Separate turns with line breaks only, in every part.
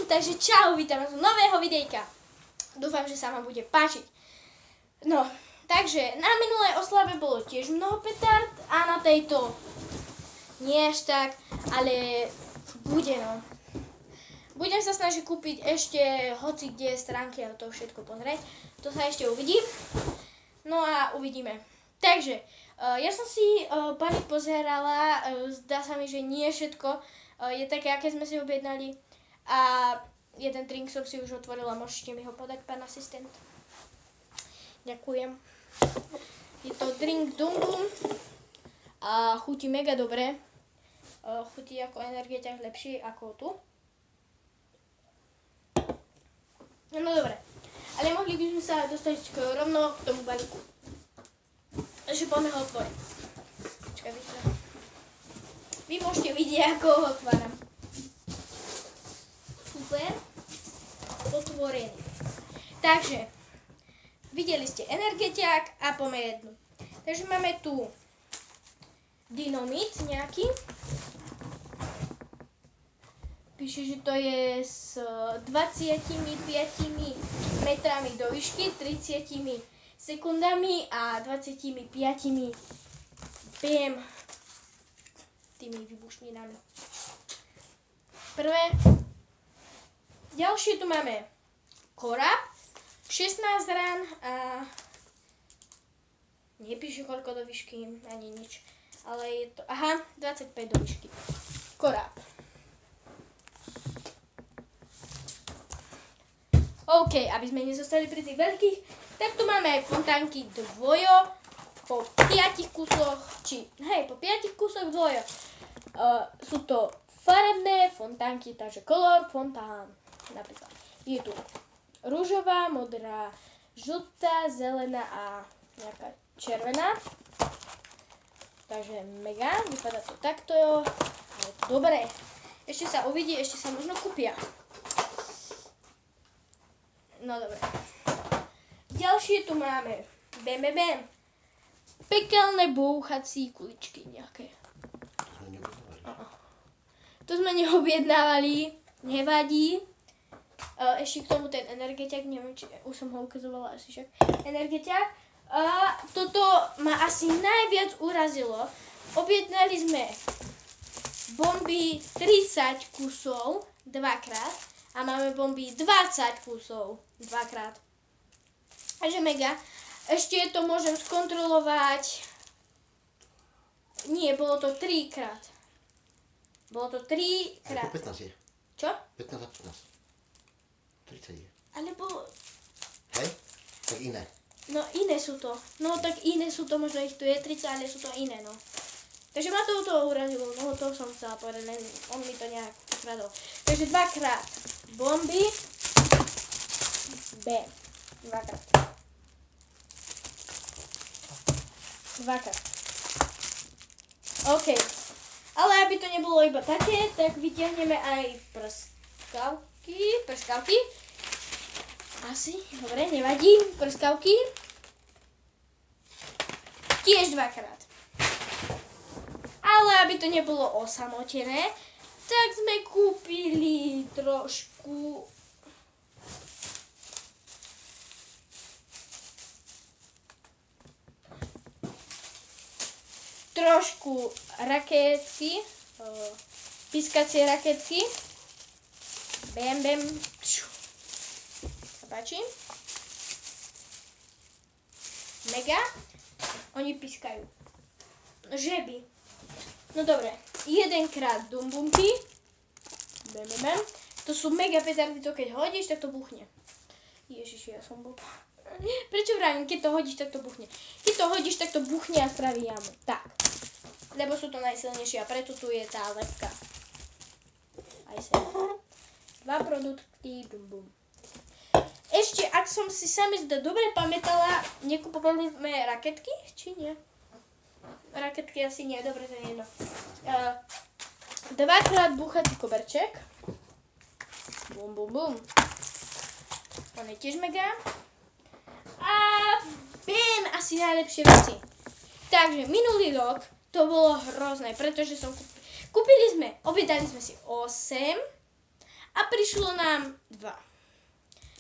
takže čau, vítam vás u nového videjka. Dúfam, že sa vám bude páčiť. No, takže na minulej oslave bolo tiež mnoho petard a na tejto nie až tak, ale bude no. Budem sa snažiť kúpiť ešte hoci kde stránky a to všetko pozrieť. To sa ešte uvidí. No a uvidíme. Takže, ja som si pani pozerala, zdá sa mi, že nie všetko je také, aké sme si objednali. A jeden drink som si už otvorila, môžete mi ho podať, pán asistent. Ďakujem. Je to drink Dum Bum a chutí mega dobre. Chutí ako energetiak lepšie ako tu. No dobre, ale mohli by sme sa dostať rovno k tomu balíku. Takže poďme ho otvoriť. Počkaj, vy môžete vidieť, ako ho otváram. Super. Otvorený. Takže, videli ste energetiak a poďme jednu. Takže máme tu dynamit nejaký. Píše, že to je s 25 metrami do výšky, 30 sekundami a 25 PM tými výbušninami. Prvé. Ďalšie tu máme korab, 16 rán a nepíše koľko do výšky, ani nič, ale je to, 25 do výšky. Korab. OK, aby sme nezostali pri tých veľkých, tak tu máme aj fontánky dvojo po 5 kusoch, po 5 kusoch dvojo. Sú to farebné fontánky, takže color fontán. Napríklad je tu ružová, modrá, žltá, zelená a nejaká červená. Takže mega, vypadá to takto, ale dobre. Ešte sa uvidí, ešte sa možno kúpia. No dobre. Ďalšie tu máme pekelné bouchací kuličky nejaké. To sme neobjednávali, nevadí. Ešte k tomu ten energetiak, neviem, či už som ho ukazovala asi však. Energetiak. Toto ma asi najviac urazilo. Objednali sme bomby 30 kusov dvakrát a máme bomby 20 kusov dvakrát. Takže mega. Ešte to môžem skontrolovať. Nie, bolo to 3 krát. Bolo to 3 krát.
15 je.
Čo?
15 a 15. 30 je.
Alebo...
Hej? Tak iné.
No iné sú to. No tak iné sú to, možno ich tu je 30, ale sú to iné, no. Takže ma to urazilo, no to som chcela povedať, len on mi to nejak ukradol. Takže 2 krát bomby. Bam. 2 krát. 2 krát. OK. Ale aby to nebolo iba také, tak vytiahneme aj prskavky. Asi, dobre, nevadí. Prskavky. Tiež 2 krát. Ale aby to nebolo osamotené, tak sme kúpili trošku raketky, pískacie raketky. Bam, bam. Sa páči? Mega. Oni pískajú. Žeby. No dobre. 1-krát dumbumky. Bam, bam, bam. To sú mega petardy, to keď hodíš, tak to buchne. Ježiši, ja som bol... Prečo vravím, keď to hodíš, tak to buchne? Keď to hodíš, tak to buchne a spraví jamu. Tak. Lebo sú to najsilnejšie a preto tu je tá lepka. Aj sem. 2 produkty, dumbum. Ešte, ak som si sami dobre pamätala, nekupovali sme raketky, či nie? Raketky asi nie, dobre, to je jedno. 2-krát búchací koberček. Bum, bum, bum. On je tiež mega. A bam, asi najlepšie veci. Takže minulý rok to bolo hrozné, pretože som kúpili sme, objednali sme si 8 a prišlo nám 2.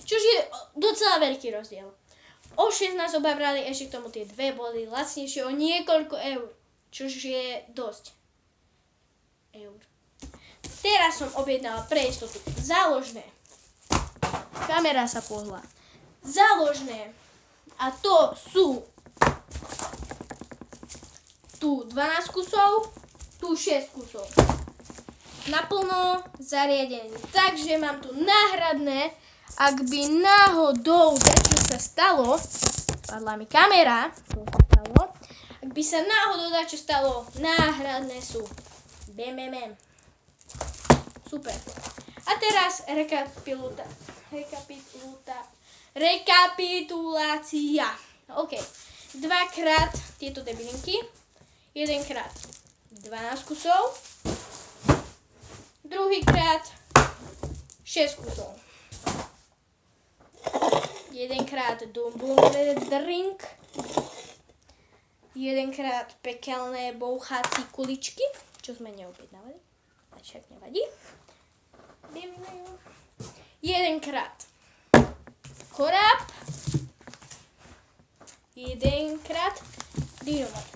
Čož je docela veľký rozdiel. O 16 obabrali, ešte k tomu tie 2 boli lacnejšie o niekoľko eur. Čož je dosť eur. Teraz som objednala pre istotu záložné. Kamera sa pohla. Záložné. A to sú tu 12 kusov, tu 6 kusov. Naplno zariadený. Takže mám tu náhradné, ak by náhodou dačo sa stalo, padla mi kamera, ak by sa náhodou dačo stalo, náhradné sú. Super. A teraz rekapitulácia. OK. 2-krát tieto debilinky. 1-krát 12 kusov. 2-krát 6 kusov. 1-krát Dumbum drink. 1-krát pekelné bouchací kuličky, čo sme neobjednávali. A však nevadí. 1-krát koráb. 1-krát dynamit.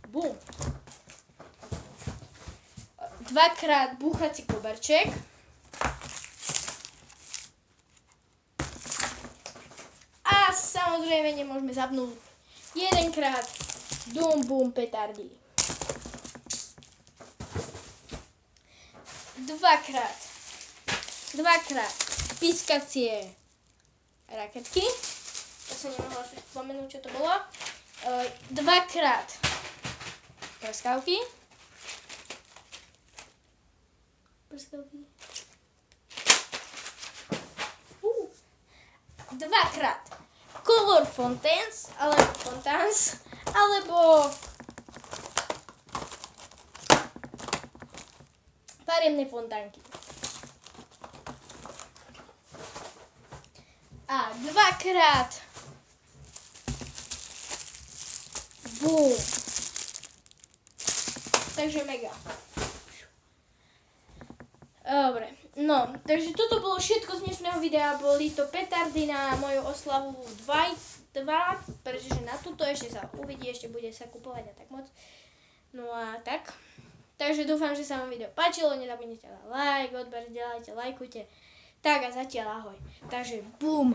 Bum. 2-krát búchací koberček. A samozrejme nemôžeme zapnúť 1-krát Dum Bum petardy. 2-krát pískacie raketky. To som nemohla spomenúť, čo to bolo. 2-krát prskavky. 2-krát Color Fontaines, alebo fariebné fontánky. A 2-krát Boom. Takže mega. Dobre, no, takže toto bolo všetko z dnešného videa, boli to petardy na moju oslavu 2, pretože na túto ešte sa uvidí, ešte bude sa kupovať a tak moc. No a tak. Takže dúfam, že sa vám video páčilo, nezabudnite na like, odber, delajte, lajkujte. Tak a zatiaľ ahoj. Takže bum.